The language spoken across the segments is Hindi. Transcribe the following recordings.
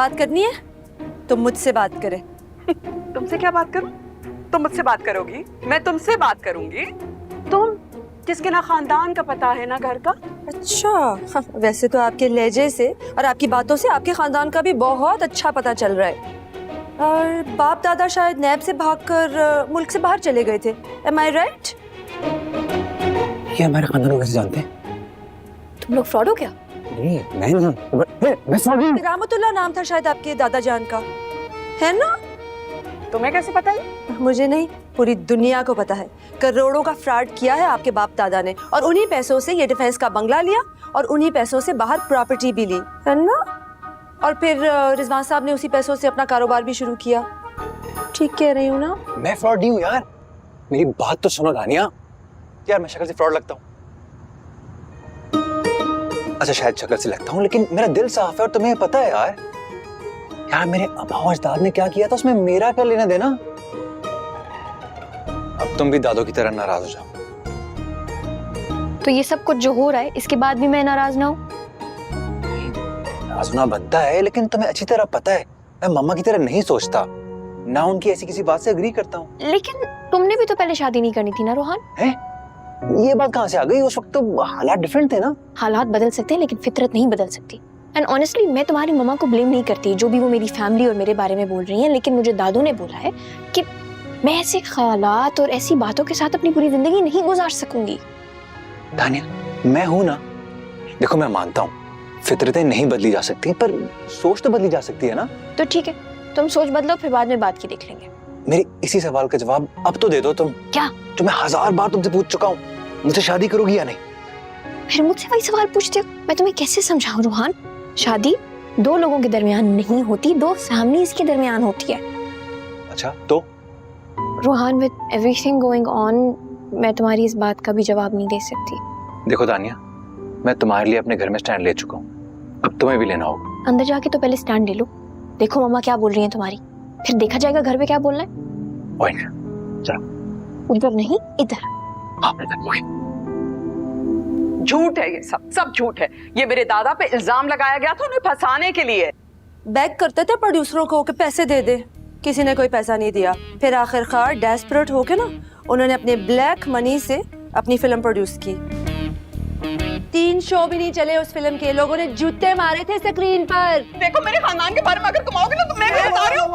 बात करनी है तो मुझसे बात करे। तुमसे क्या बात करूं? तुम मुझसे बात करोगी, मैं तुमसे बात करूंगी। तुम जिसके ना खानदान का पता है ना घर का। अच्छा, हाँ, वैसे तो आपके लहजे से और आपकी बातों से आपके खानदान का भी बहुत अच्छा पता चल रहा है। और बाप दादा शायद नैब से भागकर मुल्क से बाहर चले गए थे। Am I right? ये हमारे खानदान को कैसे जानते हैं? तुम लोग फ्रॉड हो क्या? नहीं, मैं फ्रॉड नहीं। रामतुल्लाह नाम था शायद आपके दादा जान का, है ना? तुम्हें कैसे पता है? मुझे नहीं, पूरी दुनिया को पता है। करोड़ों का फ्रॉड किया है आपके बाप दादा ने, और उन्हीं पैसों से ये डिफेंस का बंगला लिया और उन्हीं पैसों से बाहर प्रॉपर्टी भी ली, है ना? और फिर रिजवान साहब ने उसी पैसों से अपना कारोबार भी शुरू किया। ठीक कह रही हूँ ना? मैं फ्रॉड नहीं हूँ यार, मेरी बात तो सुनो दानिया। यार मैं शक्ल से फ्रॉड लगता हूँ? अच्छा शायद शक्ल से लगता हूँ, लेकिन मेरा दिल साफ है और तुम्हें पता है यार। यार मेरे आबा अजदाद ने क्या किया था उसमें मेरा क्या लेना देना। अब तुम भी दादों की तरह नाराज हो जाओ। तो ये सब कुछ जो हो रहा है इसके बाद भी मैं नाराज ना हूँ? नाराज होना बनता है, लेकिन तुम्हें अच्छी तरह पता है मैं मम्मा की तरह नहीं सोचता, ना उनकी ऐसी किसी बात से एग्री करता हूँ। लेकिन तुमने भी तो पहले शादी नहीं करनी थी ना रोहान? है? ये बात कहाँ से आ गई? उस वक्त तो हालात डिफरेंट थे ना। हालात बदल सकते हैं लेकिन फितरत नहीं बदल सकती। एंड ऑनेस्टली मैं तुम्हारी मम्मा को ब्लेम नहीं करती, जो भी वो मेरी फैमिली और मेरे बारे में बोल रही हैं, लेकिन मुझे दादू ने बोला है कि मैं ऐसे ख्यालात और ऐसी बातों के साथ अपनी पूरी जिंदगी नहीं गुजार सकूंगी। दानिया मैं हूं ना, देखो मैं मानता हूँ फितरतें नहीं बदली जा सकती, पर सोच तो बदली जा सकती है ना। तो ठीक है, तुम सोच बदलो, फिर बाद में बात की देख लेंगे। मेरी इसी सवाल का जवाब अब तो दे दो तुम। क्या? जो मैं 1000 बार तुमसे पूछ चुका हूँ, मुझसे शादी करोगी या नहीं? फिर मुझसे वही सवाल पूछते हो? मैं तुम्हें कैसे समझाऊं रोहान? शादी दो लोगों के दरमियान नहीं होती, दो फैमिलीज के दरमियान होती है। अच्छा तो Rohan, with everything going on, मैं तुम्हारी इस बात का भी जवाब नहीं दे सकती। देखो दानिया, मैं तुम्हारे लिए अपने घर में स्टैंड ले चुका हूँ, अब तुम्हें भी लेना होगा। अंदर जाके तो पहले स्टैंड ले लो, देखो मम्मा क्या बोल रही है तुम्हारी, फिर देखा जाएगा घर पे क्या बोलना है। चलो उधर नहीं इधर। हाँ, झूठ है, ये सब झूठ है। ये मेरे दादा पे इल्जाम लगाया गया था उन्हें फंसाने के लिए। बैग करते थे प्रोड्यूसरों को कि पैसे दे दे, किसी ने कोई पैसा नहीं दिया। फिर आखिरकार डेस्परेट होके ना उन्होंने अपने ब्लैक मनी से अपनी फिल्म प्रोड्यूस की। 3 शो भी नहीं चले उस फिल्म के, लोगों ने जूते मारे थे स्क्रीन पर। देखो मेरे खानदान के बारे में अगर कमाओगे ना तो मैं भी बता रही हूँ।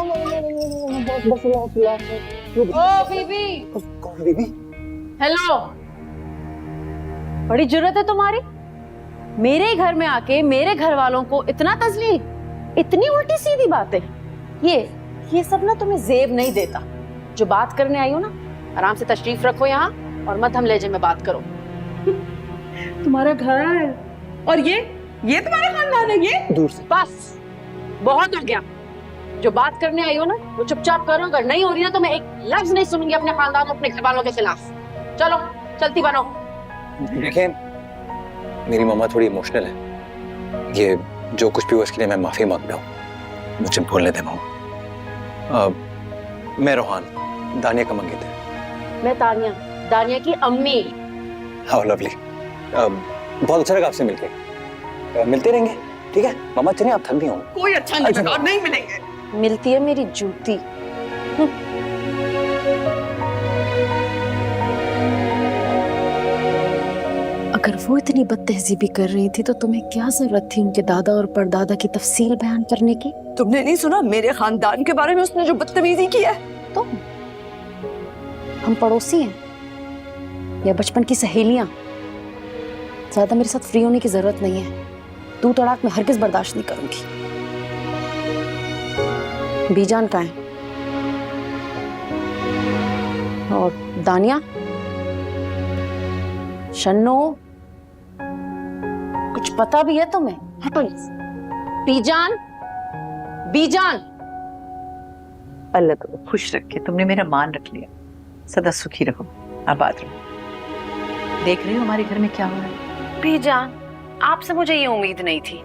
ओ बीबी, कौन बीबी? हेलो, बड़ी जरूरत है तुम्हारी मेरे ही घर में आके मेरे घर वालों को इतना तजलील, इतनी उल्टी सीधी बातें। ये सब ना तुम्हें जेब नहीं देता। जो बात करने आई हो ना, आराम से तशरीफ रखो यहाँ और मत हम लहजे में बात करो। तुम्हारा घर और ये तुम्हारा खानदान है। ये दूर से। बस बहुत हो गया। जो बात करने आई हो ना वो चुपचाप करो, अगर नहीं हो रही ना तो मैं एक लफ्ज नहीं सुनूंगी अपने खानदान और अपने घर वालों के खिलाफ। चलो चलती बनो। देखिए मेरी मम्मा थोड़ी इमोशनल है, ये जो कुछ भी हुआ इसके लिए मैं माफी मांगता हूँ, मुझे बोलने दे मम्मा। मैं रोहान, दानिया का मंगेतर है। मैं तानिया, दानिया की अम्मी। How lovely. बहुत अच्छा लगा आपसे मिलके, मिलते रहेंगे ठीक है? मम्मा चलिए, आप थक गई होंगी। कोई अच्छा नहीं लगा, नहीं मिलेंगे। मिलती है मेरी जूती। अगर वो इतनी बदतहजीबी कर रही थी तो तुम्हें क्या जरूरत थी उनके दादा और परदादा की तफसील बयान करने की? तुमने नहीं सुना मेरे खानदान के बारे में उसने जो बदतमीजी की है? तो हम पड़ोसी हैं या बचपन की सहेलियां? ज्यादा मेरे साथ फ्री होने की जरूरत नहीं है। तू तड़ाक में हरगिज बर्दाश्त नहीं करूंगी। बीजान कहाँ है? और दानिया, शन्नो, कुछ पता भी है तुम्हें? हटो। बीजान, बीजान। अल्लाह तो खुश रखे, तुमने मेरा मान रख लिया। सदा सुखी रहो, आबाद रहो। देख रही हो हमारे घर में क्या हो रहा है? बीजान, आपसे मुझे ये उम्मीद नहीं थी।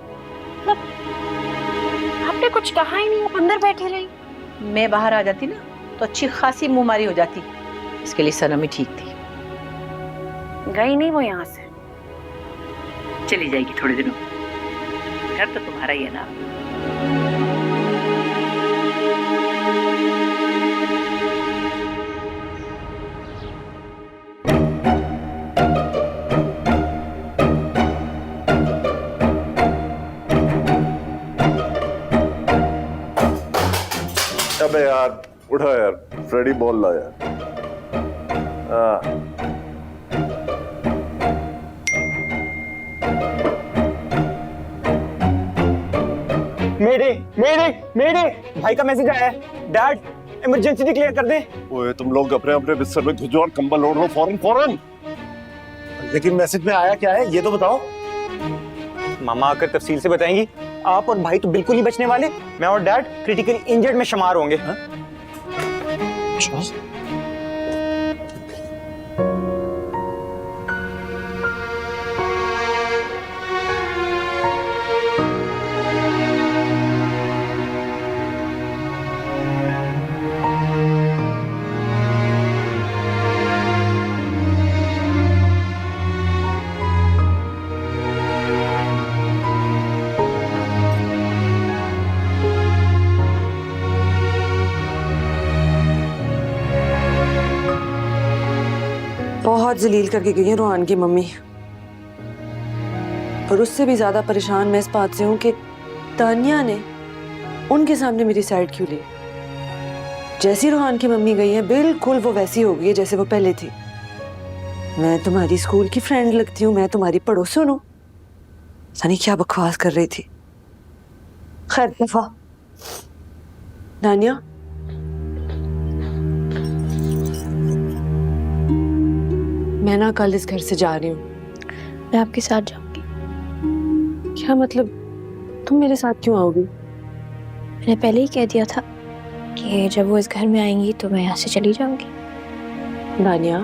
मतलब आपने कुछ कहा ही नहीं, आप अंदर बैठे रही। मैं बाहर आ जाती ना तो अच्छी खासी मुंहमारी हो जाती, इसके लिए सलामी ठीक थी। गई नहीं वो यहाँ से। चली जाएगी थोड़े दिनों, घर तो तुम्हारा ही है ना। अबे यार उठो यार, फ्रेडी बॉल ला यार। हाँ। मेरे मेरे मेरे भाई का मैसेज आया है, डैड इमरजेंसी डिक्लेयर कर दे। ओए तुम लोग अपने अपने बिस्तर में घुस जाओ और कंबल ओढ़ लो फौरन फौरन। लेकिन मैसेज में आया क्या है ये तो बताओ। मामा आकर तफसील से बताएंगी। आप और भाई तो बिल्कुल ही बचने वाले, मैं और डैड क्रिटिकली इंजर्ड में शुमार होंगे। बहुत जलील करके गई है रोहान की मम्मी, और उससे भी ज्यादा परेशान मैं इस बात से हूं कि तानिया ने उनके सामने मेरी साइड क्यों ली। जैसी रोहान की मम्मी गई है बिल्कुल वो वैसी हो गई है जैसे वो पहले थी। मैं तुम्हारी स्कूल की फ्रेंड लगती हूँ, मैं तुम्हारी पड़ोसन हूँ। सनी क्या बकवास कर रही थी। खैर दफा। तानिया मैं ना कल इस घर से जा रही हूँ। मैं आपके साथ जाऊंगी। क्या मतलब, तुम मेरे साथ क्यों आओगी? मैंने पहले ही कह दिया था कि जब वो इस घर में आएंगी तो मैं यहाँ से चली जाऊंगी। दानिया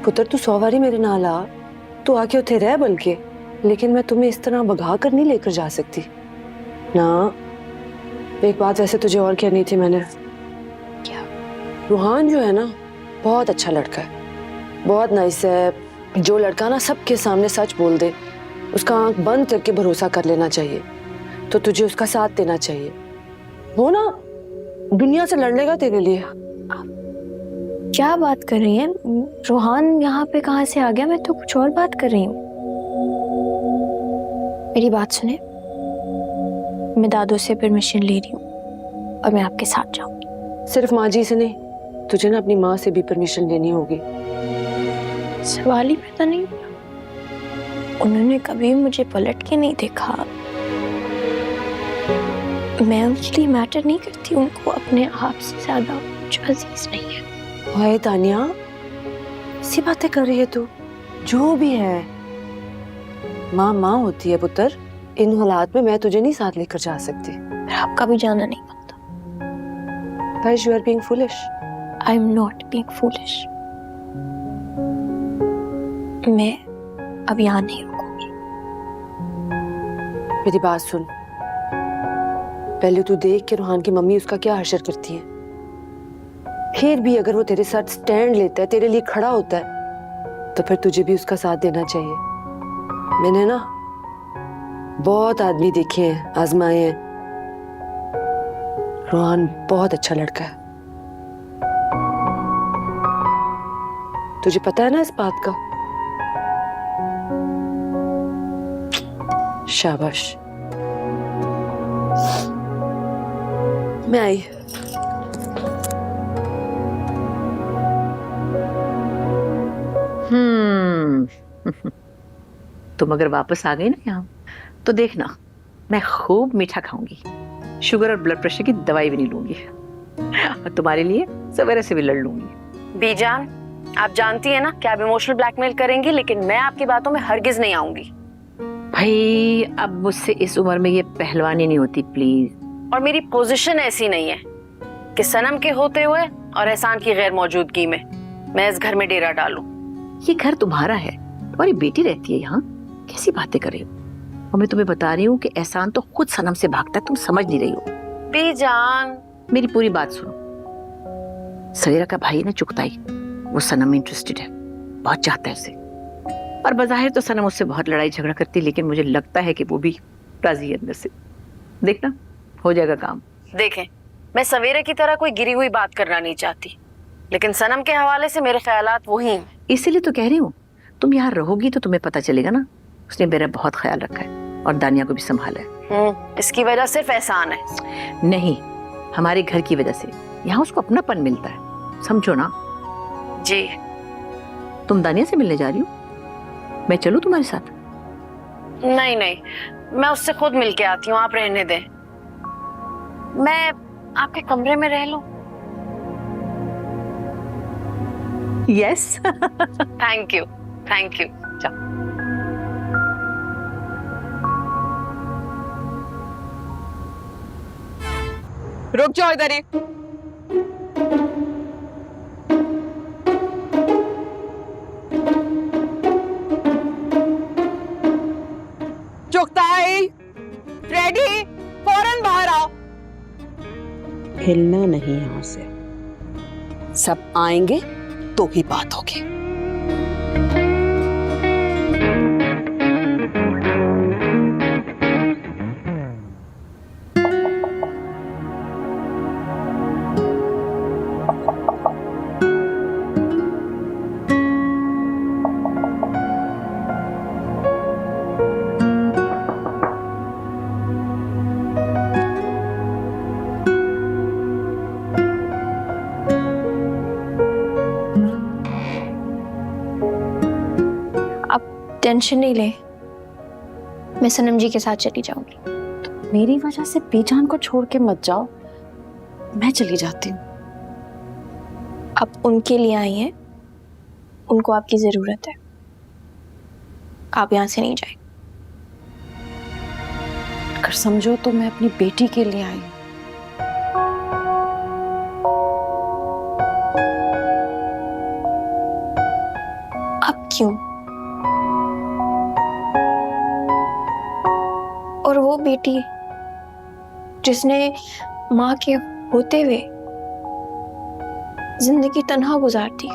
पुत्र तू 100 बारी मेरे नाल आ, तू आके उठे रह बल्कि, लेकिन मैं तुम्हें इस तरह भगा कर नहीं लेकर जा सकती ना। एक बात वैसे तुझे और कहनी थी मैंने। क्या? रूहान जो है ना बहुत अच्छा लड़का है, बहुत नाइस है। जो लड़का ना सबके सामने सच बोल दे उसका आंख बंद करके भरोसा कर लेना चाहिए। तो तुझे उसका साथ देना चाहिए। वो ना दुनिया से लड़ लेगा तेरे लिए। क्या बात कर रही हैं? रोहान यहाँ पे कहाँ से आ गया? मैं तो कुछ और बात कर रही हूँ। मेरी बात सुने, मैं दादू से परमिशन ले रही हूँ और मैं आपके साथ जाऊंगी। सिर्फ माँ जी से नहीं, तुझे ना अपनी माँ से भी परमिशन लेनी होगी। सवाल ही पैदा नहीं हुआ। उन्होंने कभी मुझे पलट के नहीं देखा। मैं उनके लिए मैटर नहीं करती, उनको अपने आप से ज्यादा कुछ अजीज नहीं है। हाय तानिया, ऐसी बातें कर रही है तू? जो भी है माँ माँ होती है पुत्र। इन हालात में मैं तुझे नहीं साथ लेकर जा सकती। आपका भी जाना नहीं बनता। Guys, you are being foolish. I am not being foolish. मैं अब यहाँ नहीं रुकूंगी। मेरी बात सुन, पहले तू देख के रूहान की मम्मी उसका क्या हशर करती है। फिर भी अगर वो तेरे साथ स्टैंड लेता है, तेरे लिए खड़ा होता है, तो फिर तुझे भी उसका साथ देना चाहिए। मैंने ना बहुत आदमी देखे हैं, आजमाए हैं। रूहान बहुत अच्छा लड़का है, तुझे पता है ना इस बात का। शाबाश। मैं आई। तुम अगर वापस आ गई ना यहाँ तो देखना मैं खूब मीठा खाऊंगी, शुगर और ब्लड प्रेशर की दवाई भी नहीं लूंगी, और तुम्हारे लिए सवेरे से भी लड़ लूंगी। बीजान, आप जानती है ना कि आप इमोशनल ब्लैकमेल करेंगी, लेकिन मैं आपकी बातों में हरगिज नहीं आऊंगी। भाई अब मुझसे इस उम्र में ये पहलवानी नहीं होती प्लीज। और मेरी पोजीशन ऐसी नहीं है कि सनम के होते हुए और एहसान की गैर मौजूदगी में मैं इस घर में डेरा डालूं। ये घर तुम्हारा है, तुम्हारी बेटी रहती है यहाँ, कैसी बातें कर रही हो? और मैं तुम्हें बता रही हूँ कि एहसान तो खुद सनम से भागता है, तुम समझ नहीं रही हो। बीजान, मेरी पूरी बात सुनो। सवेरा का भाई है ना चुगताई, वो सनम में इंटरेस्टेड है, बहुत चाहता है उसे। और बज़ाहिर तो सनम उससे बहुत लड़ाई झगड़ा करती है, लेकिन मुझे लगता है कि वो भी राजी है अंदर से। देखना हो जाएगा काम। देखें, मैं सवेरे की तरह कोई गिरी हुई बात करना नहीं चाहती, लेकिन सनम के हवाले से मेरे ख्यालात वही हैं। इसीलिए तो कह रही हूँ, तुम यहाँ रहोगी तो तुम्हें पता चलेगा ना, उसने मेरा बहुत ख्याल रखा है और दानिया को भी संभाला है। इसकी वजह सिर्फ एहसान है? नहीं, हमारे घर की वजह से। यहाँ उसको अपनापन मिलता है, समझो ना। जी तुम दानिया से मिलने जा रही हो, मैं चलूं तुम्हारे साथ? नहीं नहीं, मैं उससे खुद मिल के आती हूँ, आप रहने दें। मैं आपके कमरे में रह लूं? Yes. Thank you, thank you. रुक जाओ इधर ही। चुगताई, फ्रेडी, फौरन बाहर आओ। हिलना नहीं यहां से, सब आएंगे तो ही बात होगी। टेंशन नहीं ले, मैं सनम जी के साथ चली जाऊंगी। मेरी वजह से बेजान को छोड़ के मत जाओ, मैं चली जाती हूँ। आप उनके लिए आई हैं, उनको आपकी जरूरत है, आप यहाँ से नहीं जाए। अगर समझो तो मैं अपनी बेटी के लिए आई हूँ। अब क्यों? और वो बेटी जिसने माँ के होते हुए जिंदगी तन्हा गुजारती।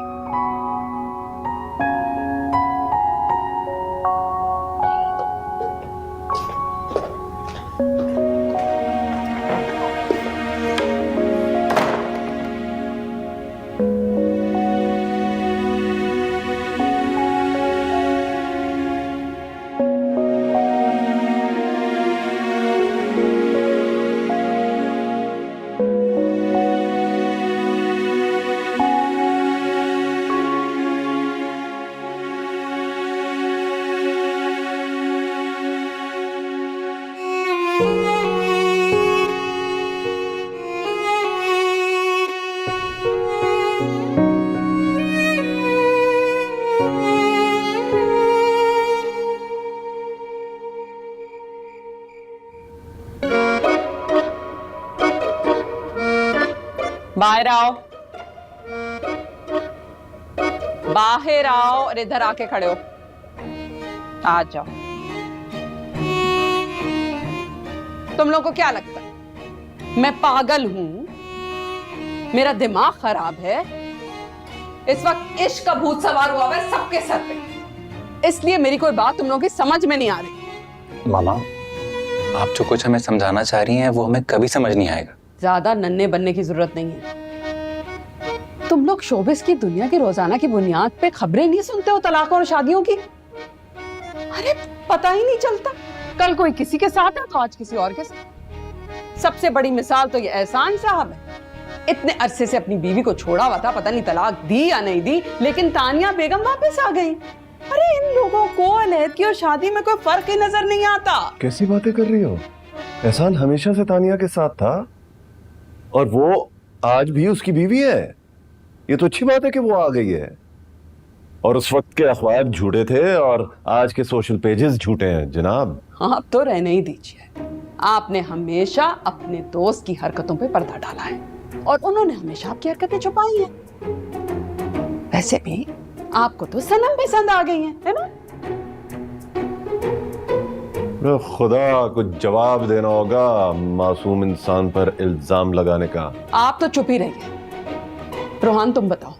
बाहर आओ, बाहर आओ और इधर आके खड़े हो। आ जाओ। तुम लोग को क्या लगता है मैं पागल हूं? मेरा दिमाग खराब है? इस वक्त इश्क का भूत सवार हुआ है सबके सर पे, इसलिए मेरी कोई बात तुम लोगों की समझ में नहीं आ रही। मामा, आप जो कुछ हमें समझाना चाह रही हैं वो हमें कभी समझ नहीं आएगा। ज्यादा नन्हे बनने की जरूरत नहीं है। तुम लोग शोबिस की दुनिया की रोजाना की बुनियाद पे खबरें नहीं सुनते हो तलाकों और शादियों की? अरे पता ही नहीं चलता, कल कोई किसी के साथ है तो आज किसी और के साथ। सबसे बड़ी मिसाल तो ये एहसान साहब है। इतने अरसे से अपनी बीवी को छोड़ा हुआ था, पता नहीं तलाक दी या नहीं दी, लेकिन तानिया बेगम वापस आ गई। अरे इन लोगों को अलहदगी और शादी में कोई फर्क ही नजर नहीं आता। कैसी बातें कर रही हो? एहसान हमेशा से तानिया के साथ था और वो आज भी उसकी बीवी है। ये तो अच्छी बात है कि वो आ गई है। और उस वक्त के अखबार झूठे थे और आज के सोशल पेजेस झूठे हैं जनाब। आप तो रहने ही दीजिए। आपने हमेशा अपने दोस्त की हरकतों पे पर्दा डाला है और उन्होंने हमेशा आपकी हरकतें छुपाई हैं। वैसे भी आपको तो सनम पसंद आ गई है ना? खुदा को जवाब देना होगा मासूम इंसान पर इल्जाम लगाने का। आप तो चुप ही रहिए। रोहान तुम बताओ,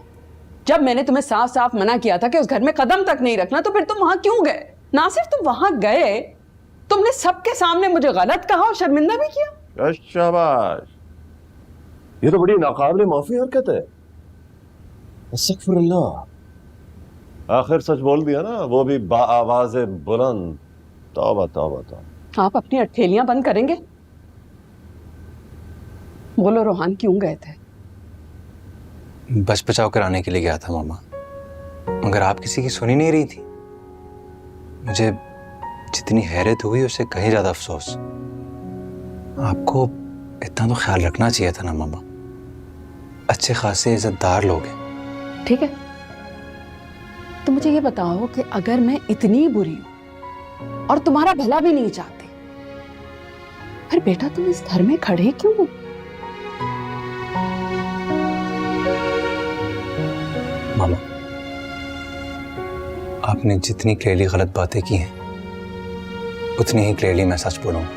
जब मैंने तुम्हें साफ साफ मना किया था कि उस घर में कदम तक नहीं रखना, तो फिर तुम वहां क्यों गए? ना सिर्फ तुम वहां गए, तुमने सबके सामने मुझे गलत कहा और शर्मिंदा भी किया। शाबाश, ये तो बड़ी नाकाबिले माफी हरकत है। अस्तगफिरुल्लाह। आखिर सच बोल दिया ना, वो भी आवाज बुलंद। तौबा तौबा तौबा। आप अपनी अठेलियां बंद करेंगे? बोलो रोहान क्यों गए थे? बच बचाव कराने के लिए गया था मामा, मगर आप किसी की सुनी नहीं रही थी। मुझे जितनी हैरत हुई उससे कहीं ज्यादा अफसोस। आपको इतना तो ख्याल रखना चाहिए था ना मामा। अच्छे खासे इज्जतदार लोग हैं। ठीक है, तो मुझे ये बताओ कि अगर मैं इतनी बुरी हूं और तुम्हारा भला भी नहीं चाहती, फिर बेटा तुम इस घर में खड़े क्यों हो? मामा, आपने जितनी क्लियरली गलत बातें की हैं उतनी ही क्लियरली मैं सच बोलूंगा।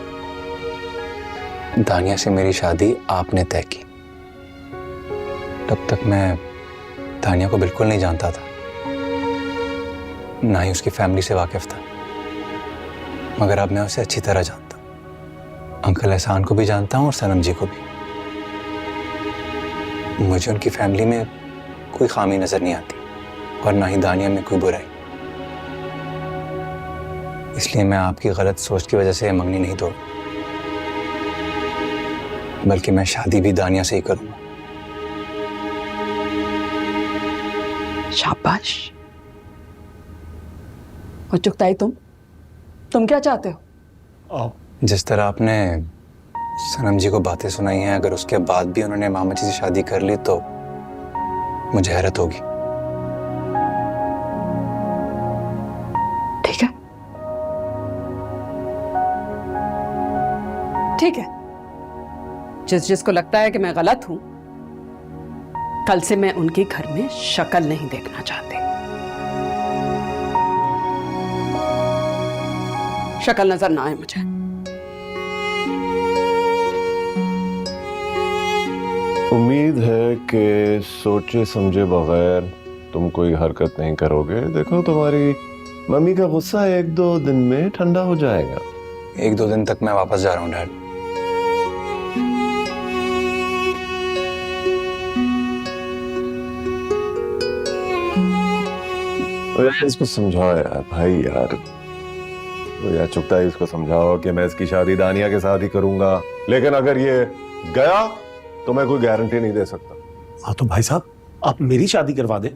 दानिया से मेरी शादी आपने तय की। तब तक मैं दानिया को बिल्कुल नहीं जानता था, ना ही उसकी फैमिली से वाकिफ था, मगर अब मैं उसे अच्छी तरह जानता हूँ। अंकल एहसान को भी जानता हूँ और सनम जी को भी। मुझे उनकी फैमिली में कोई खामी नजर नहीं आती और ना ही दानिया में कोई बुराई। इसलिए मैं आपकी गलत सोच की वजह से मंगनी नहीं तोड़, बल्कि मैं शादी भी दानिया से ही करूंगा। शाबाश। और चुगताई तुम क्या चाहते हो? जिस तरह आपने सनम जी को बातें सुनाई हैं, अगर उसके बाद भी उन्होंने मामा जी से शादी कर ली तो मुझे हैरत होगी। ठीक है, ठीक है। जिसको लगता है कि मैं गलत हूं, कल से मैं उनके घर में शक्ल नहीं देखना चाहती। शक्ल नजर ना आए मुझे। उम्मीद है कि सोचे समझे बगैर तुम कोई हरकत नहीं करोगे। देखो, तुम्हारी मम्मी का गुस्सा 1-2 दिन में ठंडा हो जाएगा। 1-2 दिन तक मैं वापस जा रहा हूँ डैड। तो यार इसको समझाओ यार भाई यार। तो यार चुगताई इसको समझाओ कि मैं इसकी शादी दानिया के साथ ही करूंगा, लेकिन अगर ये गया तो मैं कोई गारंटी नहीं दे सकता। हाँ तो भाई साहब, आप मेरी शादी करवा दें।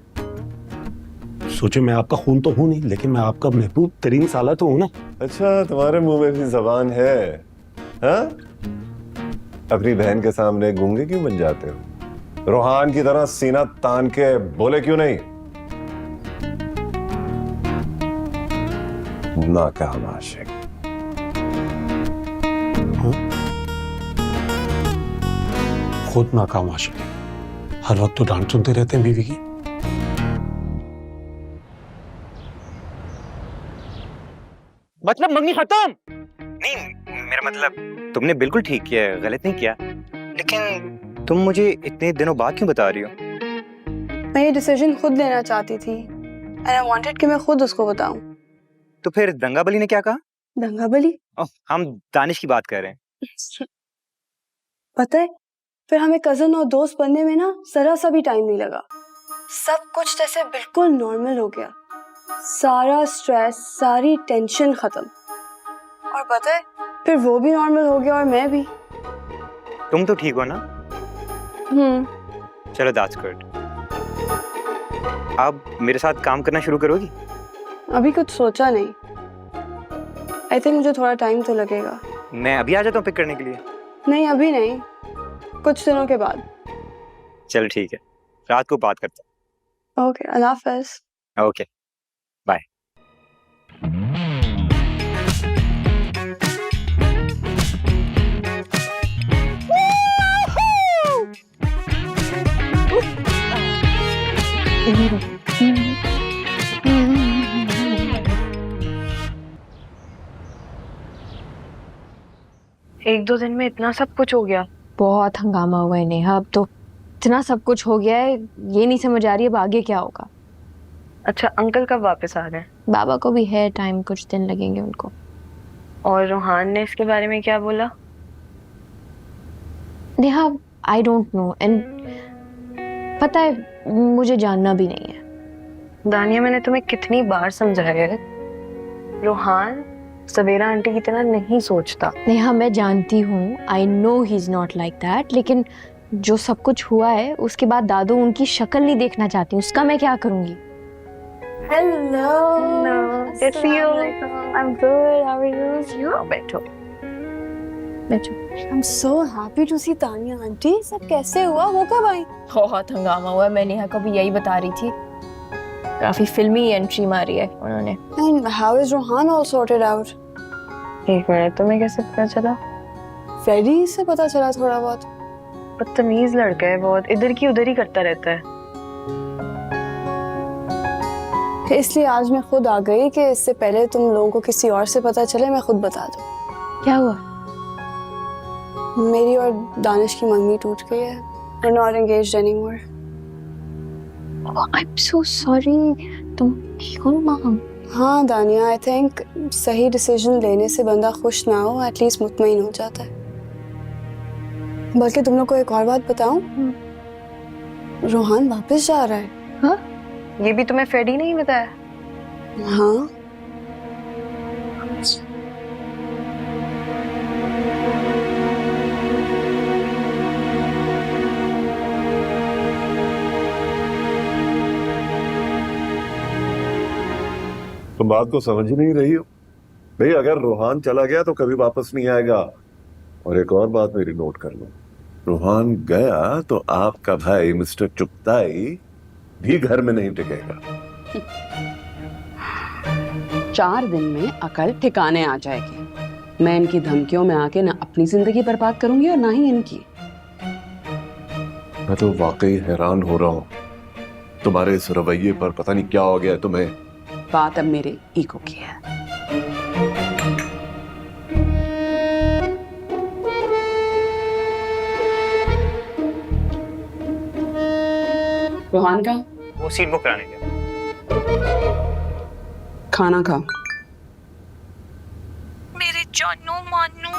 सोचे मैं आपका खून तो हूं नहीं, लेकिन मैं आपका महबूब तरीन साला तो हूं ना। अच्छा, तुम्हारे मुंह में भी जबान है? हाँ? अपनी बहन के सामने गूंगे क्यों बन जाते हो? रोहान की तरह सीना तान के बोले क्यों नहीं? नाकाम आशिक। खुद नाकाम आशिक है। हर वक्त तो डांट सुनते रहते हैं बीवी की। मतलब मंगनी खत्म? नहीं, मेरा मतलब तुमने बिल्कुल ठीक किया है, गलत नहीं किया। लेकिन तुम मुझे इतने दिनों बाद क्यों बता रही हो? मैं ये डिसीजन खुद लेना चाहती थी एंड आई वांटेड कि मैं खुद उसको बताऊं। तो फिर दंगा बली ने क्या कहा? दंगा बली? हम दानिश की बात कर रहे हैं। पता है, फिर हमें कजन और दोस्त बनने में ना जरा सा भी टाइम नहीं लगा। सब कुछ जैसे बिल्कुल नॉर्मल हो गया। सारा स्ट्रेस, सारी टेंशन खत्म। और पता है, फिर वो भी नॉर्मल हो गया और मैं भी। तुम तो ठीक हो ना? चलो दैट्स गुड। अब मेरे साथ काम करना शुरू करोगी? अभी कुछ सोचा नहीं। आई थिंक मुझे थोड़ा टाइम तो लगेगा। मैं अभी आ जाता हूँ पिक करने के लिए। नहीं, अभी नहीं, कुछ दिनों के बाद। चल ठीक है, रात को बात करते ओके, अल्लाह हाफ़िज़। हैं। Okay bye. एक दो दिन में इतना सब कुछ हो गया। बहुत हंगामा हुआ है नेहा। अब तो इतना सब कुछ हो गया है, ये नहीं समझ आ रही अब आगे क्या होगा। अच्छा, अंकल कब वापस आ रहे हैं? बाबा को भी है टाइम, कुछ दिन लगेंगे उनको। और रोहान ने इसके बारे में क्या बोला? Neha, I don't know, and पता है मुझे जानना भी नहीं है। दानिया, मैंने तुम्हें कितनी बार समझाया है, रोहान सवेरा आंटी की तरह नहीं सोचता। नेहा, मैं जानती हूँ, I know he is not like that, लेकिन जो सब कुछ हुआ है उसके बाद दादू उनकी शक्ल नहीं देखना चाहती, उसका मैं क्या करूंगी? हेलो कैसी हो? I'm good. How are you? बैठो बैठो। I'm so happy to see Tania aunty. सब कैसे हुआ? वो कब आई? बहुत हंगामा हुआ, मैं नेहा को भी यही बता रही थी। काफी फिल्मी एंट्री मारी है उन्होंने। And how is Rohan all sorted out? एक मिनट, तुम्हें कैसे पता चला? फ्रेडी से पता चला थोड़ा बहुत। बदतमीज लड़का है बहुत, इधर की उधर ही करता रहता है। इसलिए आज मैं खुद आ गई कि इससे पहले तुम लोगों को किसी और से पता चले मैं खुद बता दूं। क्या हुआ? मेरी और दानिश की मंगनी टूट गई है। We're not engaged anymore. I'm so sorry. तुम ठीक हो माम? हाँ दानिया, आई थिंक सही डिसीजन लेने से बंदा खुश ना हो एटलीस्ट मुतमईन हो जाता है। बल्कि तुम लोग को एक और बात बताऊं, रोहान वापस जा रहा है। हाँ? ये भी तुम्हें फ्रेडी नहीं बताया? हाँ। तुम बात को समझ ही नहीं रही हो भाई। अगर रोहान चला गया तो कभी वापस नहीं आएगा। और एक और बात मेरी नोट कर लो, रोहान गया तो आपका भाई मिस्टर चुगताई भी घर में नहीं टिकेगा। 4 दिन में अकल ठिकाने आ जाएगी। मैं इनकी धमकियों में आके ना अपनी जिंदगी बर्बाद करूंगी और ना ही इनकी। मैं तो वाकई हैरान हो रहा हूँ तुम्हारे इस रवैये पर। पता नहीं क्या हो गया है तुम्हें। बात अब मेरे ईगो की है। रोहान का वो सीट बुक कराने गया। खाना खा। मेरे जानू मानू।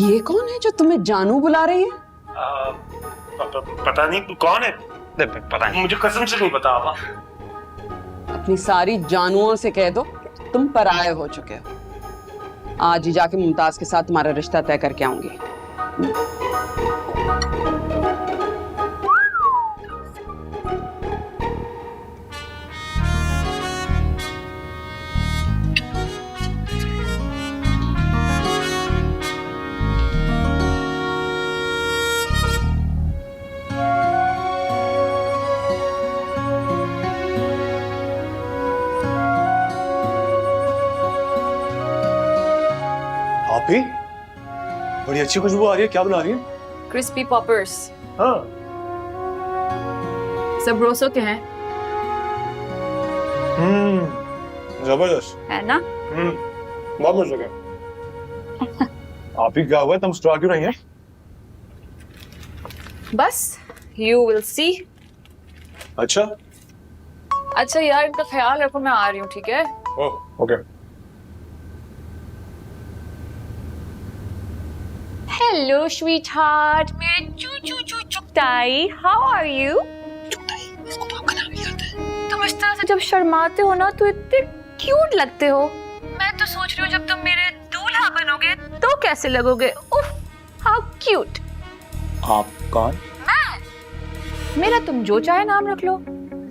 ये कौन है जो तुम्हें जानू बुला रही है? पता नहीं कौन है। पता नहीं, मुझे कसम से नहीं पता। अपनी सारी जानुओं से कह दो तुम पराये हो चुके हो। आज ही जाके मुमताज के साथ तुम्हारा रिश्ता तय करके आऊंगी। आपी, बड़ी अच्छी खुशबू आ रही है। क्या बना रही है? Crispy poppers. हाँ। सब रोसो के हैं। जबरदस्त है ना? बहुत मजा लगा। आपी क्या हुआ? तुम स्ट्रा क्यों नहीं है? बस यू विल सी। अच्छा। अच्छा यार, इनका ख्याल रखो, मैं आ रही हूँ, ठीक है? ओह, ओके। हेलो स्वीटहार्ट, मेरे चू चुगताई, हाउ आर यू? तुम इस तरह से जब शर्माते हो ना तो इतने क्यूट लगते हो। मैं तो सोच रही हूँ जब तुम मेरे दूल्हा बनोगे तो कैसे लगोगे। उफ, हाउ क्यूट। आप कौन? मेरा तुम जो चाहे नाम रख लो।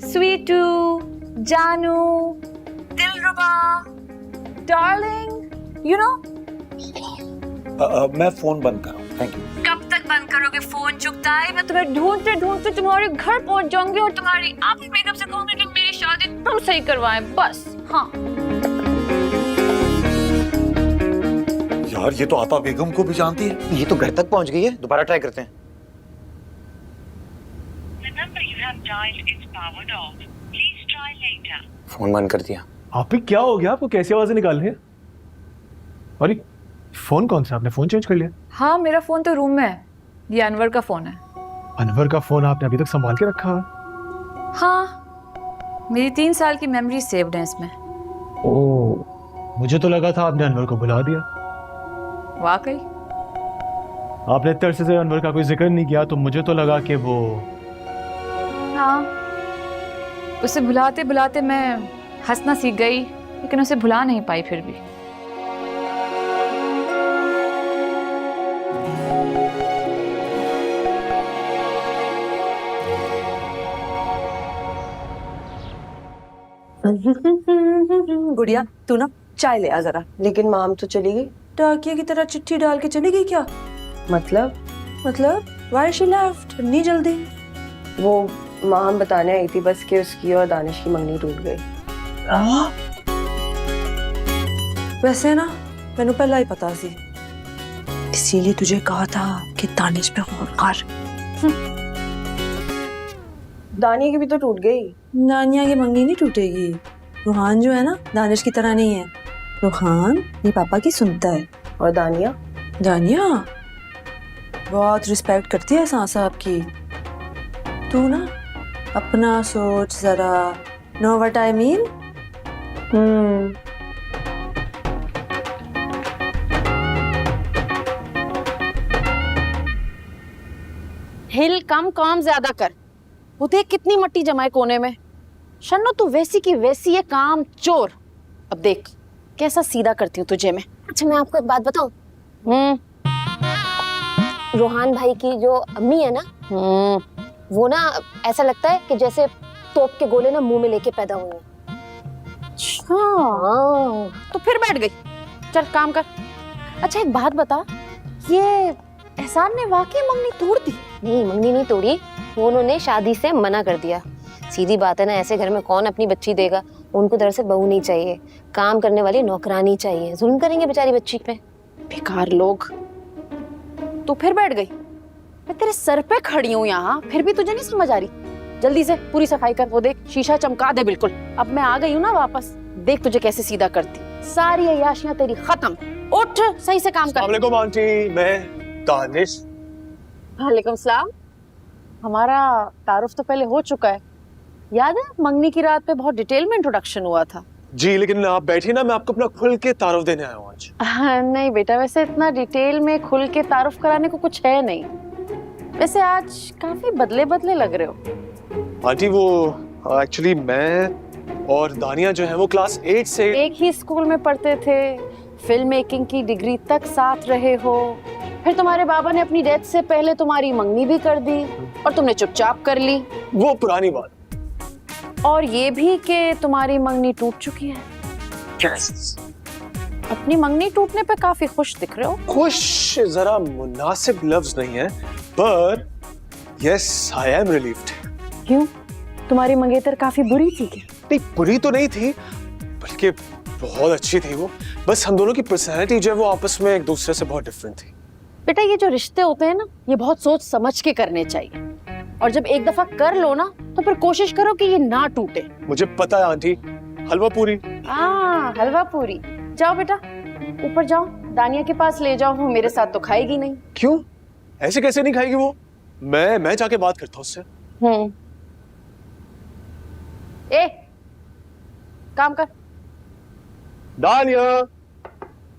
स्वीटू, जानू, दिलरुबा, डार्लिंग, यू नो। मैं फोन बंद कर रहा हूँ, थैंक यू। कब तक बंद करोगे फोन चुगताई? मैं तुम्हें ढूंढते ढूंढते तुम्हारे घर पहुंच जाऊंगी और तुम्हारी आप मेकअप से कहूंगी कि मेरी शादी तुम सही करवाएं, बस। हाँ यार, ये तो आपा बेगम को भी जानती है। ये तो घर तक पहुंच गई है। दोबारा ट्राई करते हैं। फोन बंद कर दिया। आप ही क्या हो गया? आपको कैसी आवाजें निकाल रही है? अरे फोन कौन सा? आपने फोन चेंज कर लिया? हाँ, मेरा फोन तो रूम में है। ये अनवर का फोन है। अनवर का फोन आपने अभी तक संभाल के रखा है? हाँ, मेरी 3 साल की मेमोरी सेव्ड है इसमें। ओह, मुझे तो लगा था आपने अनवर को बुला दिया। वाकई? आपने इतने अरसे से अनवर का कोई जिक्र नहीं किया तो मुझे तो लगा कि वो। हाँ, उसे भुलाते भुलाते मैं हंसना सीख गई, लेकिन उसे भुला नहीं पाई फिर भी। गुड़िया तू ना चाय ले आ जरा। लेकिन माम तो चली गई। डाकिया की तरह चिट्ठी डाल के चली गई क्या? मतलब व्हाई शी लेफ्ट इतनी जल्दी? वो माम बताने आई थी बस कि उसकी और दानिश की मंगनी टूट गई। वैसे ना मैंने पहला ही पता सी, इसीलिए तुझे कहा था कि दानिश पे गौर कर। दानिया की भी तो टूट गई। नानिया की मंगनी नहीं टूटेगी। रूहान जो है ना दानिश की तरह नहीं है। रूहान ये पापा की सुनता है। और दानिया बहुत रिस्पेक्ट करती है सास साहब की। तू ना अपना सोच जरा। Know what I mean? हिल कम काम ज्यादा कर। वो देख कितनी मट्टी जमाए कोने में। शन्नो तू वैसी की वैसी है, काम चोर। अब देख कैसा सीधा करती हूँ तुझे मैं। अच्छा मैं आपको एक बात बताऊं, रोहान भाई की जो अम्मी है ना, वो ना ऐसा लगता है कि जैसे तोप के गोले ना मुंह में लेके पैदा हुए हैं। हाँ तो फिर बैठ गई। चल काम कर। अच्छा एक बात बता, ये एहसान ने वाकई मंगनी तोड़ दी? नहीं मंगनी नहीं तोड़ी, वो उन्होंने शादी से मना कर दिया। सीधी बात है ना, ऐसे घर में कौन अपनी बच्ची देगा। उनको दरअसल बहू नहीं चाहिए, काम करने वाली नौकरानी चाहिए। जुल्म करेंगे बेचारी बच्ची पे। बेकार लोग। तू फिर बैठ गई। मैं तेरे सर पे खड़ी हूँ यहाँ, फिर भी तुझे नहीं समझ आ रही। जल्दी से पूरी सफाई कर। वो देख शीशा चमका दे बिल्कुल। अब मैं आ गई हूँ ना वापस, देख तुझे कैसे सीधा करती। सारी अय्याशियां तेरी खत्म। उठ सही से काम कर। अस्सलाम आंटी, मैं दानिश। वालेकुम सलाम। हमारा तारुफ तो पहले हो चुका है, याद है? मंगनी की रात पे बहुत डिटेल में इंट्रोडक्शन हुआ था। जी लेकिन आप बैठिए ना, मैं आपको अपना खुल के तारुफ देने आया हूँ आज। नहीं बेटा, वैसे इतना डिटेल में खुल के तारुफ कराने को कुछ है नहीं। वैसे आज काफी बदले बदले लग रहे हो। आंटी वो एक्चुअली मैं और दानिया जो है वो क्लास 8 से एक ही स्कूल में पढ़ते थे, फिल्म मेकिंग की डिग्री तक साथ रहे हो। फिर तुम्हारे बाबा ने अपनी डेथ से पहले तुम्हारी मंगनी भी कर दी और तुमने चुपचाप कर ली। वो पुरानी बात। और ये भी कि तुम्हारी मंगनी टूट चुकी है। अपनी मंगनी टूटने पे काफी खुश दिख रहे हो। खुश जरा मुनासिब लफ्ज नहीं है, पर यस आई एम रिलीव्ड। क्यों? तुम्हारी मंगेतर काफी बुरी थी क्या? नहीं बुरी तो नहीं थी, बल्कि बहुत अच्छी थी वो। बस हम दोनों की पर्सनैलिटी जो है वो आपस में एक दूसरे से बहुत डिफरेंट थी। बेटा ये जो रिश्ते होते हैं ना, ये बहुत सोच समझ के करने चाहिए। और जब एक दफा कर लो ना, तो फिर कोशिश करो कि ये ना टूटे। मुझे पता है आंटी। हलवा पूरी। हलवा पूरी। जाओ बेटा ऊपर जाओ, दानिया के पास ले जाओ। वो मेरे साथ तो खाएगी नहीं। क्यों? ऐसे कैसे नहीं खाएगी वो? मैं जाके बात करता हूँ उससे। ए काम कर। दानिया,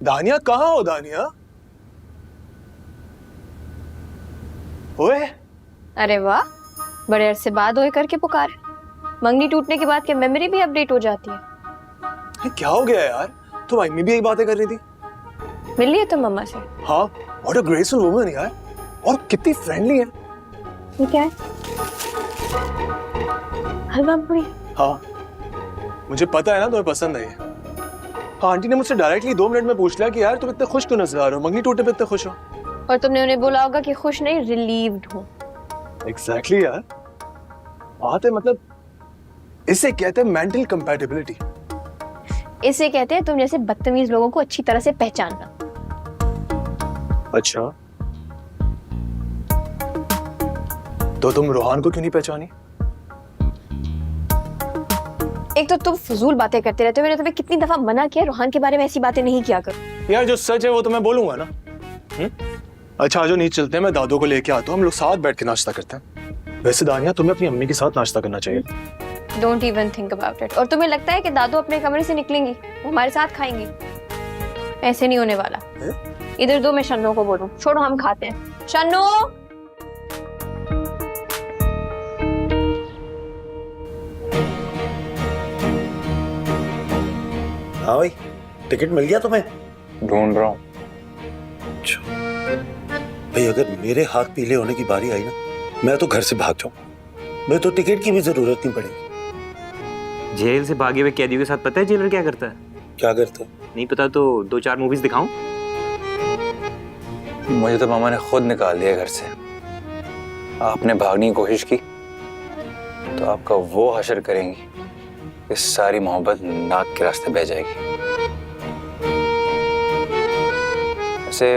दानिया कहाँ हो दानिया? ओए अरे वाह, बड़े अरसे बाद ओए करके पुकार। मंगनी टूटने के बाद क्या मेमोरी भी अपडेट हो जाती है? क्या हो गया यार? तुम आई में भी यही बातें कर रही थी। मिल लिए तुम मम्मा से? हाँ, व्हाट अ ग्रेसफुल वुमन यार, और कितनी फ्रेंडली है। ये क्या है? हलवा पूरी। हाँ मुझे पता है ना तुम्हें पसंद नहीं है। हाँ आंटी ने मुझसे डायरेक्टली 2 मिनट में पूछ लिया कि यार तुम इतने खुश क्यों नजर आ रहे हो, मंगनी टूटने पे इतने खुश हो। और तुमने उन्हें बोला होगा कि खुश नहीं, रिलीव्ड हूँ। एग्जैक्टली यार, बात है मतलब इसे कहते हैं मेंटल कंपैटिबिलिटी। इसे कहते हैं तुम जैसे बदतमीज लोगों को अच्छी तरह से पहचानना। अच्छा तो तुम रोहान को क्यों नहीं पहचानी? एक तो तुम फजूल बातें करते रहते हो। मैंने तुम्हें कितनी दफा मना किया रोहान के बारे में ऐसी बातें नहीं किया करो। यार जो सच है वो तो मैं बोलूंगा ना। अच्छा जो नीचे चलते हैं, मैं दादू को लेके आता हूँ, हम लोग साथ बैठ के नाश्ता करते हैं। वैसे दानिया तुम्हें अपनी अम्मी के साथ नाश्ता करना चाहिए। Don't even think about it. और तुम्हें लगता है कि दादू अपने कमरे से निकलेंगी, वो हमारे साथ खाएंगी? ऐसे नहीं होने वाला। इधर दो, मैं शन्नो को बोलूं। छोड़ो हम खाते हैं। शन्नो हाँ भाई, टिकट मिल गया तुम्हें? ढूंढ रहा हूँ। भाई अगर मेरे हाथ पीले होने की बारी आई ना, मैं तो घर से भाग जाऊं। मैं तो टिकट की भी जरूरत नहीं पड़ेगी। जेल से भागे हुए कैदियों के साथ पता है जेलर क्या करता है? क्या करता? नहीं पता तो 2-4 मूवीज दिखाऊं? मुझे तो मामा ने खुद निकाल दिया घर से। आपने भागने की कोशिश की तो आपका वो हशर करेंगी कि सारी मोहब्बत नाक के रास्ते बह जाएगी। वैसे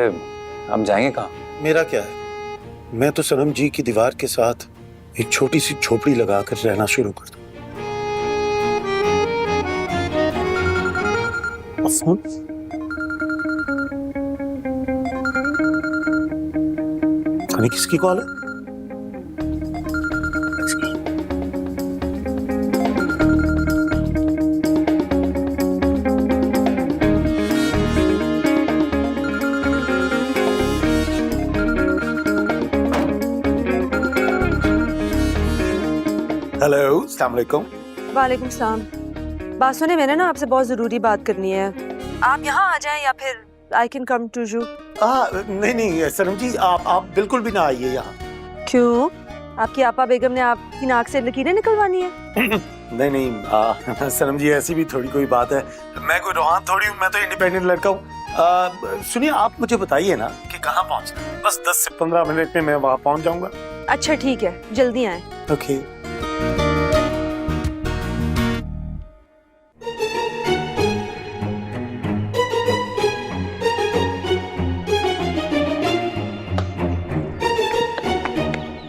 हम जाएंगे कहाँ? मेरा क्या है, मैं तो सनम जी की दीवार के साथ एक छोटी सी झोपड़ी लगाकर रहना शुरू कर दूं। फोन किसकी कॉल है? हेलो, अस्सलाम वालेकुम। वालेकुम सलाम। बात सुने, मैंने ना आपसे बहुत ज़रूरी बात करनी है। आप यहाँ आ जाएं या फिर I can come to you. नहीं सनम जी, आप बिल्कुल भी ना आइए यहाँ। क्यों? आपकी आपा बेगम ने आपकी नाक से लकीरें निकलवानी है? नहीं सनम जी, ऐसी भी थोड़ी कोई बात है। मैं कोई रोहान थोड़ी हूँ, मैं तो इंडिपेंडेंट लड़का हूँ। सुनिए, आप मुझे बताइए ना कि कहाँ पहुँचना है। बस 10 से 15 मिनट में मैं वहाँ पहुँच जाऊँगा। अच्छा ठीक है, जल्दी आए। ओके।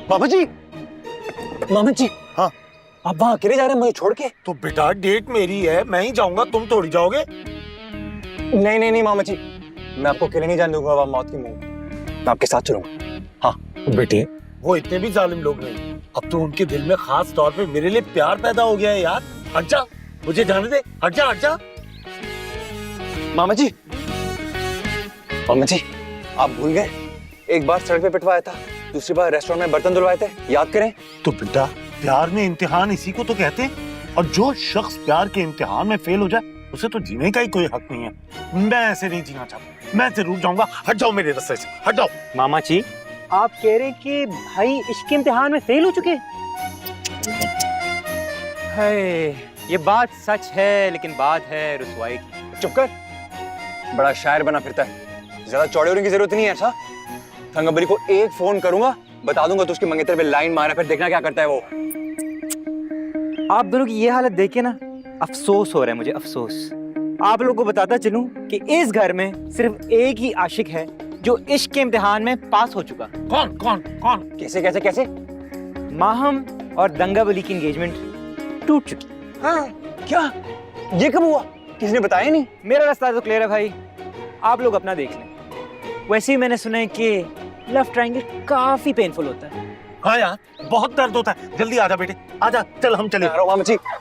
मामा जी, मामा जी। हाँ, आप वहाँ अकेले जा रहे हैं मुझे छोड़ के? तो बेटा डेट मेरी है, मैं ही जाऊंगा, तुम थोड़ी जाओगे। नहीं नहीं नहीं मामा जी, मैं आपको अकेले नहीं जाने दूंगा मौत की मुंह। मैं आपके साथ चलूंगा। हाँ बेटे, वो इतने भी जालिम लोग नहीं। अब तो उनके दिल में खास तौर पे मेरे लिए प्यार पैदा हो गया है यार। हट जा, मुझे जाने दे। हट जा, हट जा। मामा जी, मामा जी, आप भूल गए? एक बार सड़क पे पिटवाया था, दूसरी बार रेस्टोरेंट में बर्तन धुलवाए थे, याद करें? तो बेटा, प्यार में इम्तिहान इसी को तो कहते हैं। और जो शख्स प्यार के इम्तिहान में फेल हो जाए, उसे तो जीने का ही कोई हक नहीं है। मैं ऐसे नहीं जीना चाहता, मैं जरूर जाऊंगा। हट जाओ मेरे रास्ते से, हट जाओ। मामा जी, आप कह रहे कि भाई इश्क के इम्तिहान में फेल हो चुके? है, ये बात सच है, लेकिन बात है रुसवाई की। चुप कर, बड़ा शायर बना फिरता है। ज्यादा चौड़े होने की जरूरत नहीं है। अच्छा, थंगबरी को एक फोन करूंगा, बता दूंगा तो उसके मंगेतर पे लाइन मारा, फिर देखना क्या करता है वो। आप दोनों की ये हालत देख के ना अफसोस हो रहा है मुझे, अफसोस। आप लोगों को बताता चलूं कि इस घर में सिर्फ एक ही आशिक है जो इश्क के इम्तिहान में पास हो चुका। कौन कौन कौन? कैसे कैसे कैसे? माहम और दंगा बली की एंगेजमेंट टूट चुकी। हाँ, क्या? ये कब हुआ? किसी ने बताया नहीं? मेरा रास्ता तो क्लियर है भाई, आप लोग अपना देख लें। वैसे ही मैंने सुना है कि लव ट्रायंगल काफी पेनफुल होता है। हाँ यार, बहुत दर्द होता है। जल्दी आजा बेटे, आजा, चल हम चले। मामा जी,